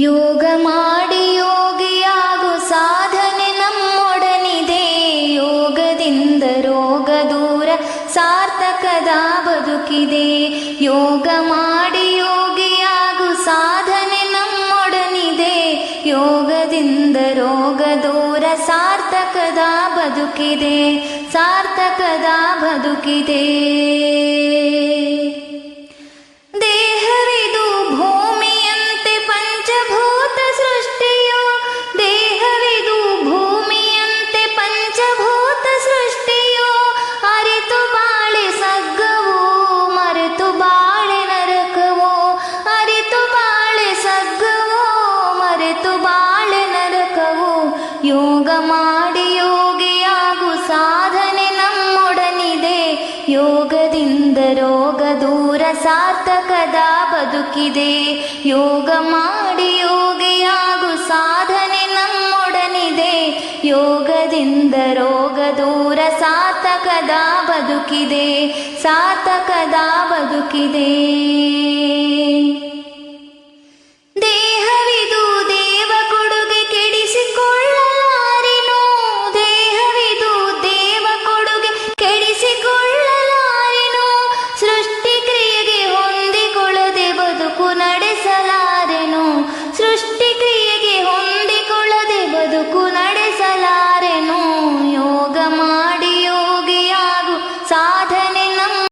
ಯೋಗ ಮಾಡಿ ಯೋಗಿಯಾಗು ಸಾಧನೆ ನಮ್ಮೊಡನಿದೆ. ಯೋಗದಿಂದ ರೋಗ ದೂರ ಸಾರ್ಥಕದ ಬದುಕಿದೆ. ಯೋಗ ಮಾಡಿ ಯೋಗಿಯಾಗು ಸಾಧನೆ ನಮ್ಮೊಡನಿದೆ. ಯೋಗದಿಂದ ರೋಗ ದೂರ ಸಾರ್ಥಕದ ಬದುಕಿದೆ. ಸಾರ್ಥಕದ ಬದುಕಿದೆ. ದೇಹವಿದು ಭೂಮಿಯಂತೆ ಪಂಚಭೂತ ಸೃಷ್ಟಿಯೋ. ದೇಹವಿದು ಭೂಮಿಯಂತೆ ಪಂಚಭೂತ ಸೃಷ್ಟಿಯೋ. ಅರಿತು ಬಾಳೆ ಸಗ್ಗವೋ ಮರೆತು ಬಾಳೆ ನರಕವೋ. ಅರಿತು ಬಾಳೆ ಸಗ್ಗವೋ ಮರೆತು ಬಾಳೆ ನರಕವೋ. ಯೋಗ ಮಾಡಿ ಯೋಗಿಯಾಗು ಸಾಧನೆ ನಮ್ಮೊಡನಿದೆ. ಯೋಗದಿಂದ ರೋಗ ದೂರ ಸಾರ್ಥಕದ ಬದುಕಿದೆ. ಯೋಗ ಮಾಡಿ ಯೋಗಿಯಾಗು ಸಾಧನೆ ನಮ್ಮೊಡನಿದೆ. ಯೋಗದಿಂದ ರೋಗ ದೂರ ಸಾರ್ಥಕದ ಬದುಕಿದೆ. ಸಾರ್ಥಕದ ಬದುಕಿದೆ.